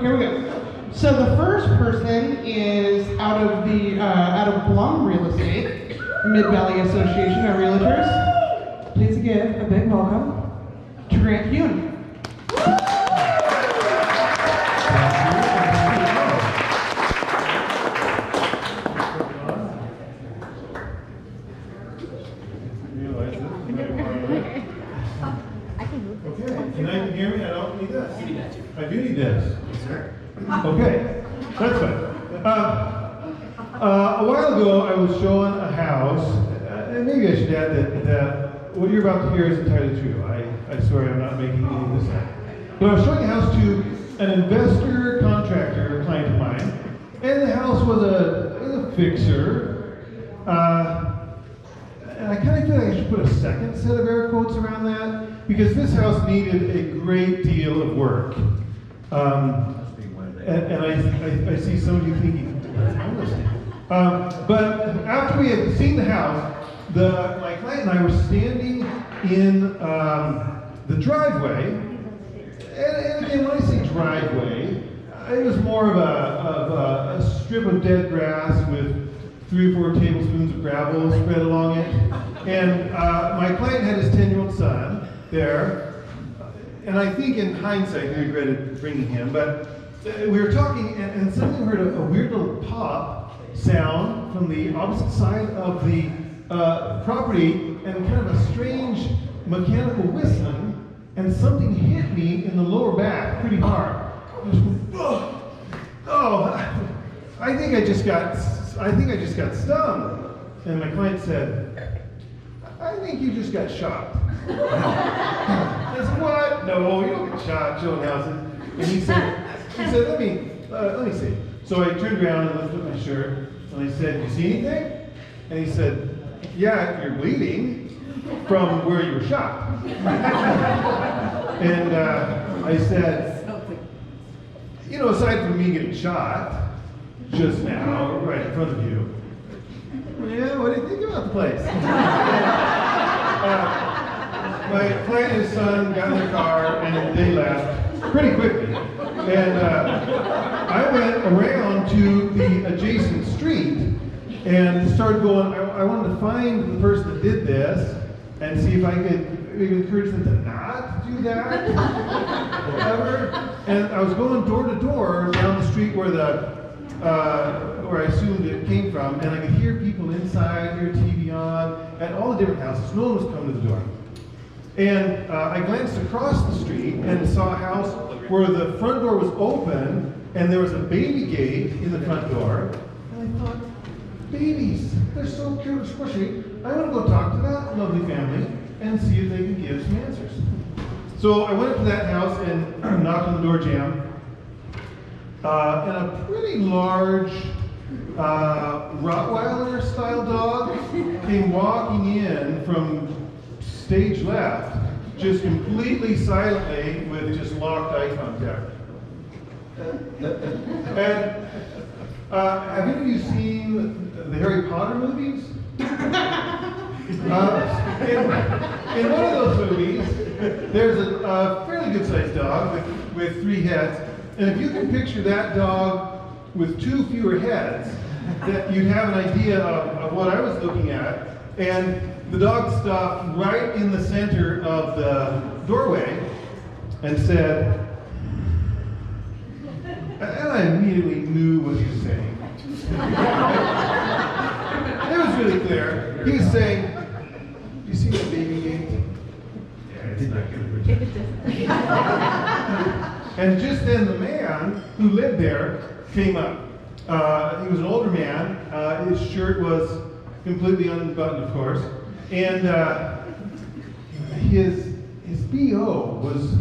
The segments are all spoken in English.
here we go. So the first person is out of Blum Real Estate, Mid-Valley Association of Realtors. Please give a big welcome to Grant Yoon. I do need this. Okay, that's fine. A while ago, I was showing a house, and maybe I should add that what you're about to hear is entirely true. I swear I'm not making any of this up. But I was showing a house to an investor contractor client of mine, and the house was a fixer. And I kind of feel like I should put a second set of air quotes around that, because this house needed a great deal of work. And I see some of you thinking, but after we had seen the house, my client and I were standing in the driveway. And again, when I say driveway, it was more of a strip of dead grass with 3 or 4 tablespoons of gravel spread along it. And my client had his 10-year-old son there. And I think in hindsight, we regretted bringing him, but we were talking and suddenly we heard a weird little pop sound from the opposite side of the property and kind of a strange mechanical whistling, and something hit me in the lower back pretty hard. I was going, oh, I think I just got stung. And my client said, I think you just got shot. I said, what? No, you don't get shot, showing houses. And he said, let me see. So I turned around and lifted up my shirt, and I said, you see anything? And he said, yeah, you're bleeding from where you were shot. And I said, you know, aside from me getting shot just now, right in front of you, yeah, what do you think about the place? My client and his son got in their car and they left pretty quickly. And I went around to the adjacent street and started going, I wanted to find the person that did this and see if I could maybe encourage them to not do that, whatever. And I was going door to door down the street where I assumed it came from, and I could hear people inside, hear TV on, at all the different houses. No one was coming to the door. And I glanced across the street and saw a house where the front door was open and there was a baby gate in the front door. And I thought, babies, they're so cute and squishy. I want to go talk to that lovely family and see if they can give some answers. So I went up to that house and knocked on the door jamb. And a pretty large Rottweiler-style dog came walking in from stage left, just completely silently with just locked eye contact. And have any of you seen the Harry Potter movies? In one of those movies, there's a fairly good-sized dog with 3 heads. And if you can picture that dog with 2 fewer heads, that you'd have an idea of what I was looking at. And the dog stopped right in the center of the doorway and said, and I immediately knew what he was saying. It was really clear. He was saying, do you see that baby gate? Yeah, it's not going to protect. And just then the man who lived there came up. He was an older man. His shirt was completely unbuttoned, of course. And his BO was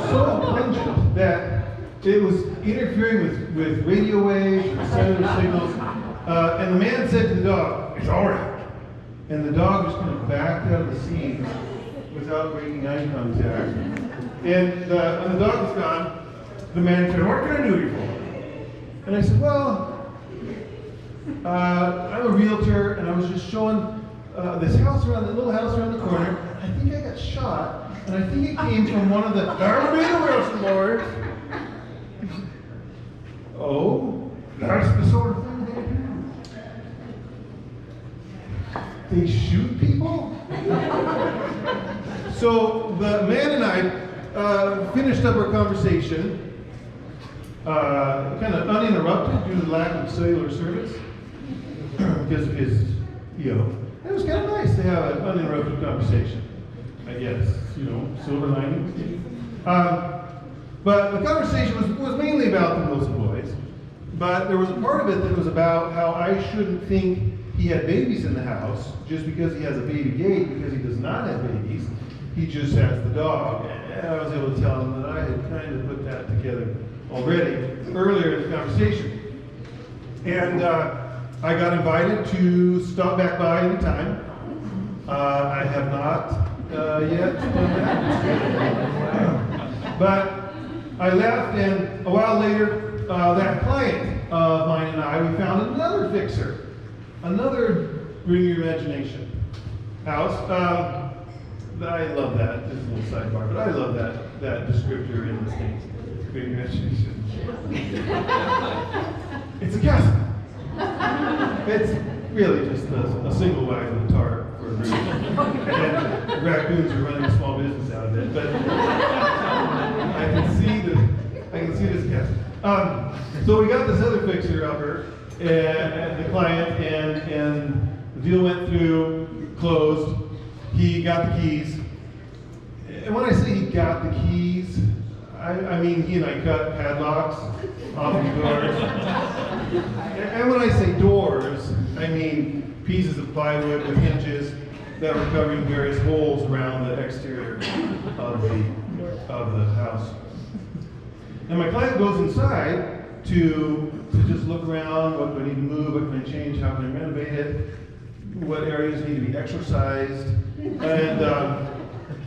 so pungent that it was interfering with radio waves and cellular signals. And the man said to the dog, it's all right. And the dog just kind of backed out of the seat without breaking eye contact. And when the dog was gone, the man said, what can I do you for? And I said, well, I'm a realtor, and I was just showing this house around, the little house around the corner. I think I got shot, and I think it came from one of the, that would be the Wilson boys. they shoot people? So the man and I finished up our conversation, kind of uninterrupted due to the lack of cellular service, because of his, it was kind of nice to have an uninterrupted conversation, I guess, silver linings. But the conversation was mainly about the Wilson boys, but there was a part of it that was about how I shouldn't think he had babies in the house just because he has a baby gate, because he does not have babies. He just has the dog. And I was able to tell him that I had kind of put that together already earlier in the conversation. And I got invited to stop back by anytime. I have not yet done that. But I left, and a while later, that client of mine and I, we found another fixer. Another bring your imagination house. I love that. This is a little sidebar, but I love that descriptor in the States. Bring your imagination. It's a castle. It's really just a single wagon with a tarp for a roof. And raccoons are running a small business out of it. But I can see this castle. So we got this other fixer-upper, and the client, and the deal went through, closed. He got the keys. And when I say he got the keys, I mean he and I cut padlocks off the doors. And when I say doors, I mean pieces of plywood with hinges that were covering various holes around the exterior of the house. And my client goes inside to just look around. What do I need to move? What can I change? How can I renovate it? What areas need to be exercised? And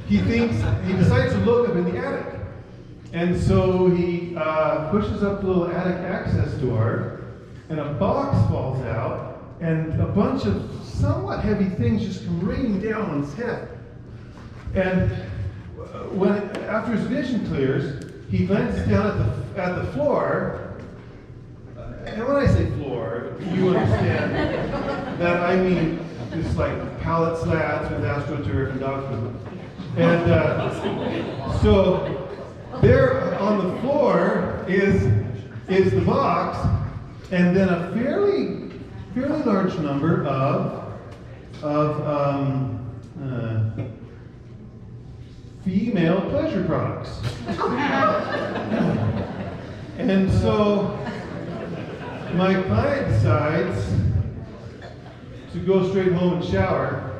he decides to look up in the attic. And so he pushes up the little attic access door, and a box falls out, and a bunch of somewhat heavy things just come raining down on his head. And after his vision clears, he glances down at the floor. And when I say floor, you understand that I mean just like pallet slats with AstroTurf and dog food. And so there on the floor is the box, and then a fairly large number of female pleasure products. And so my client decides to go straight home and shower.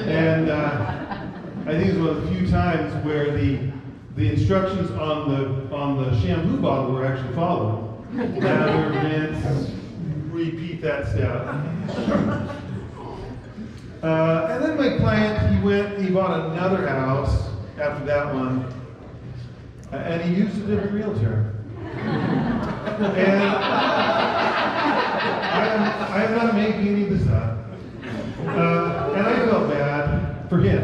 And I think it's one of the few times where the instructions on the shampoo bottle were actually followed. Lather, rinse, repeat that step. And then my client, he bought another house after that one, and he used a different realtor. And I am not making any of this up. And I felt bad for him.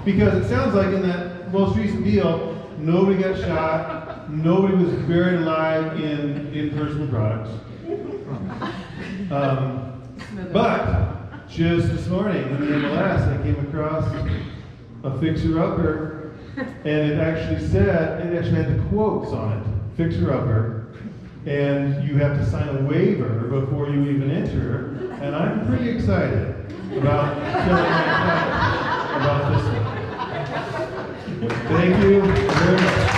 Because it sounds like in that most recent deal, nobody got shot, nobody was buried alive in personal products. But just this morning in the MLS, I came across a fixer-upper, and it actually had the quotes on it, fixer-upper, and you have to sign a waiver before you even enter, and I'm pretty excited about telling my client about this one. Thank you very much.